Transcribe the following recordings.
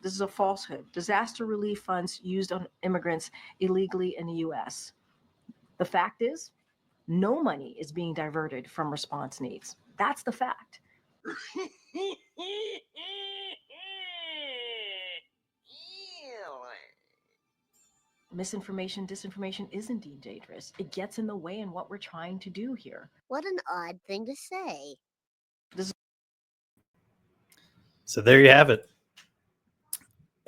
This is a falsehood. Disaster relief funds used on immigrants illegally in the U.S. The fact is, no money is being diverted from response needs. That's the fact. Misinformation, disinformation is indeed dangerous. It gets in the way in what we're trying to do here. What an odd thing to say. So there you have it.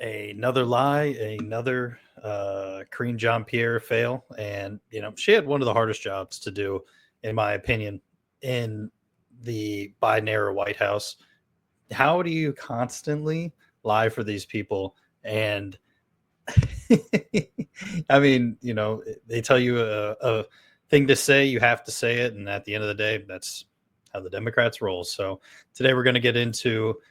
Another lie, another Karine Jean-Pierre fail. And, she had one of the hardest jobs to do, in my opinion, in the Biden-era White House. How do you constantly lie for these people? And I mean, they tell you a thing to say, you have to say it. And at the end of the day, that's how the Democrats roll. So today we're going to get into,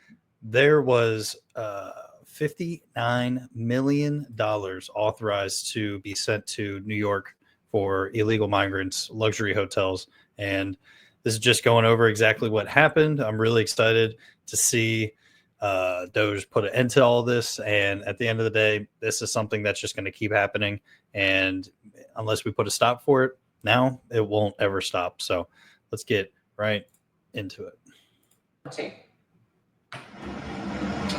there was $59 million authorized to be sent to New York for illegal migrants, luxury hotels. And this is just going over exactly what happened. I'm really excited to see Doge put an end to all this. And at the end of the day, this is something that's just going to keep happening. And unless we put a stop for it now, it won't ever stop. So let's get right into it.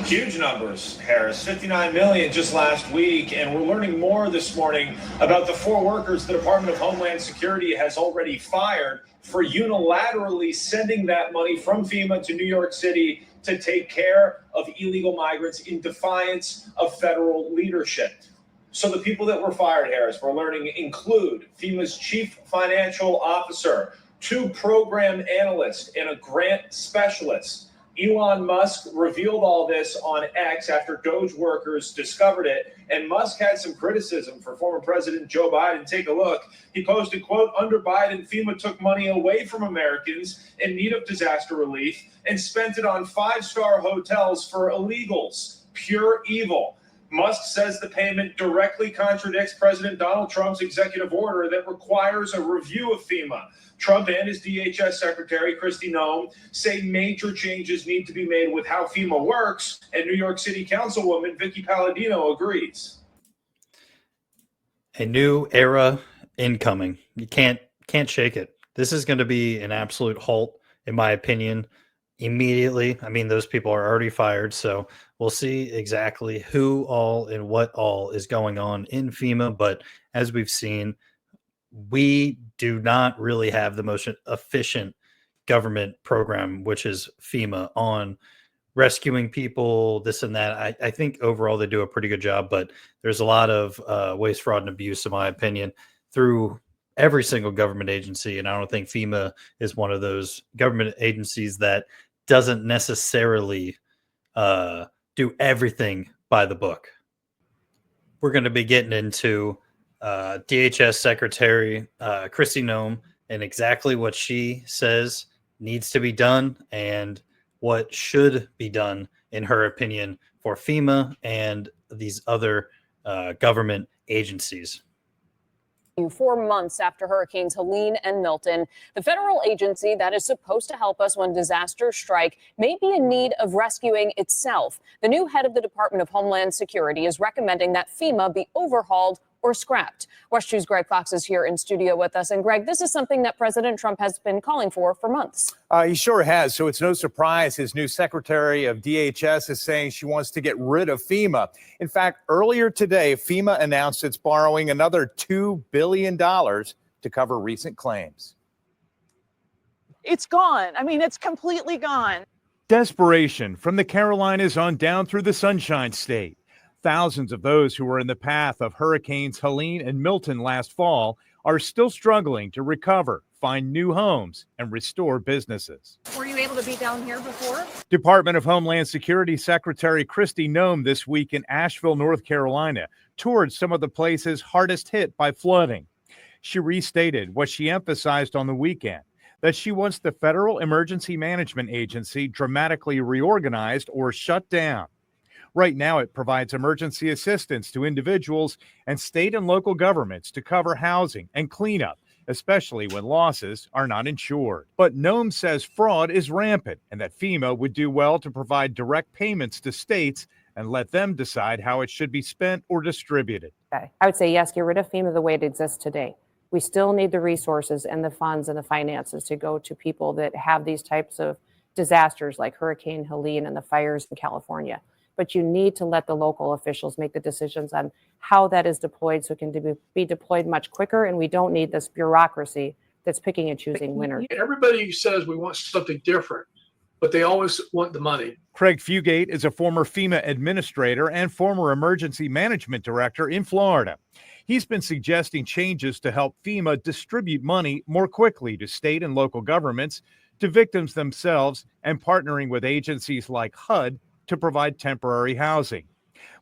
Huge numbers, Harris. 59 million just last week. And we're learning more this morning about the 4 workers the Department of Homeland Security has already fired for unilaterally sending that money from FEMA to New York City to take care of illegal migrants in defiance of federal leadership. So the people that were fired, Harris, we're learning include FEMA's chief financial officer, 2 program analysts, and a grant specialist. Elon Musk revealed all this on X after Doge workers discovered it, and Musk had some criticism for former President Joe Biden. Take a look. He posted, quote, "Under Biden, FEMA took money away from Americans in need of disaster relief and spent it on 5-star hotels for illegals. Pure evil." Musk says the payment directly contradicts President Donald Trump's executive order that requires a review of FEMA. Trump and his DHS Secretary, Kristi Noem, say major changes need to be made with how FEMA works, and New York City Councilwoman Vicky Palladino agrees. A new era incoming. You can't shake it. This is going to be an absolute halt, in my opinion, immediately. I mean, those people are already fired, so we'll see exactly who all and what all is going on in FEMA. But as we've seen, we do not really have the most efficient government program, which is FEMA, on rescuing people, this and that. I think overall they do a pretty good job, but there's a lot of waste, fraud, and abuse, in my opinion, through every single government agency. And I don't think FEMA is one of those government agencies that doesn't necessarily do everything by the book. We're going to be getting into DHS Secretary Kristi Noem and exactly what she says needs to be done and what should be done, in her opinion, for FEMA and these other government agencies. 4 months after Hurricanes Helene and Milton, the federal agency that is supposed to help us when disasters strike may be in need of rescuing itself. The new head of the Department of Homeland Security is recommending that FEMA be overhauled or scrapped. West 2's Greg Fox is here in studio with us. And Greg, this is something that President Trump has been calling for months. He sure has. So it's no surprise his new secretary of DHS is saying she wants to get rid of FEMA. In fact, earlier today, FEMA announced it's borrowing another $2 billion to cover recent claims. It's gone. I mean, it's completely gone. Desperation from the Carolinas on down through the Sunshine State. Thousands of those who were in the path of Hurricanes Helene and Milton last fall are still struggling to recover, find new homes, and restore businesses. Were you able to be down here before? Department of Homeland Security Secretary Kristi Noem this week in Asheville, North Carolina, toured some of the places hardest hit by flooding. She restated what she emphasized on the weekend, that she wants the Federal Emergency Management Agency dramatically reorganized or shut down. Right now, it provides emergency assistance to individuals and state and local governments to cover housing and cleanup, especially when losses are not insured. But Noem says fraud is rampant and that FEMA would do well to provide direct payments to states and let them decide how it should be spent or distributed. I would say yes, get rid of FEMA the way it exists today. We still need the resources and the funds and the finances to go to people that have these types of disasters like Hurricane Helene and the fires in California. But you need to let the local officials make the decisions on how that is deployed so it can be deployed much quicker, and we don't need this bureaucracy that's picking and choosing winners. Everybody says we want something different, but they always want the money. Craig Fugate is a former FEMA administrator and former emergency management director in Florida. He's been suggesting changes to help FEMA distribute money more quickly to state and local governments, to victims themselves, and partnering with agencies like HUD to provide temporary housing.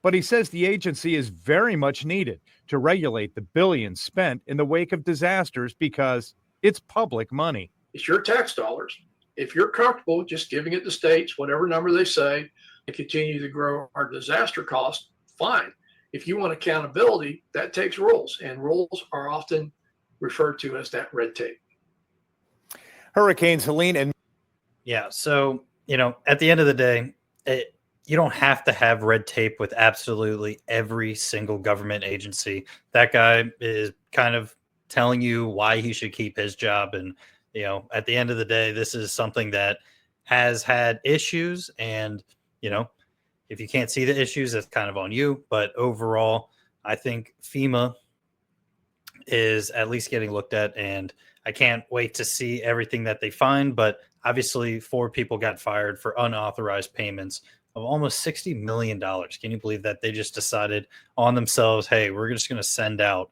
But he says the agency is very much needed to regulate the billions spent in the wake of disasters because it's public money. It's your tax dollars. If you're comfortable just giving it to states, whatever number they say, and continue to grow our disaster costs, fine. If you want accountability, that takes rules, and rules are often referred to as that red tape. Hurricanes Helene and Yeah. So, at the end of the day, you don't have to have red tape with absolutely every single government agency. That guy is kind of telling you why he should keep his job. And, at the end of the day, this is something that has had issues. And, if you can't see the issues, that's kind of on you. But overall, I think FEMA is at least getting looked at, and I can't wait to see everything that they find. But obviously 4 people got fired for unauthorized payments of almost $60 million. Can you believe that they just decided on themselves, hey, we're just going to send out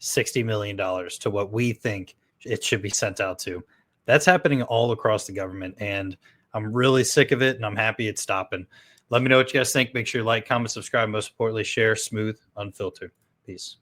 $60 million to what we think it should be sent out to? That's happening all across the government, and I'm really sick of it, and I'm happy it's stopping. Let me know what you guys think. Make sure you like, comment, subscribe, most importantly, share. Smooth, unfiltered. Peace.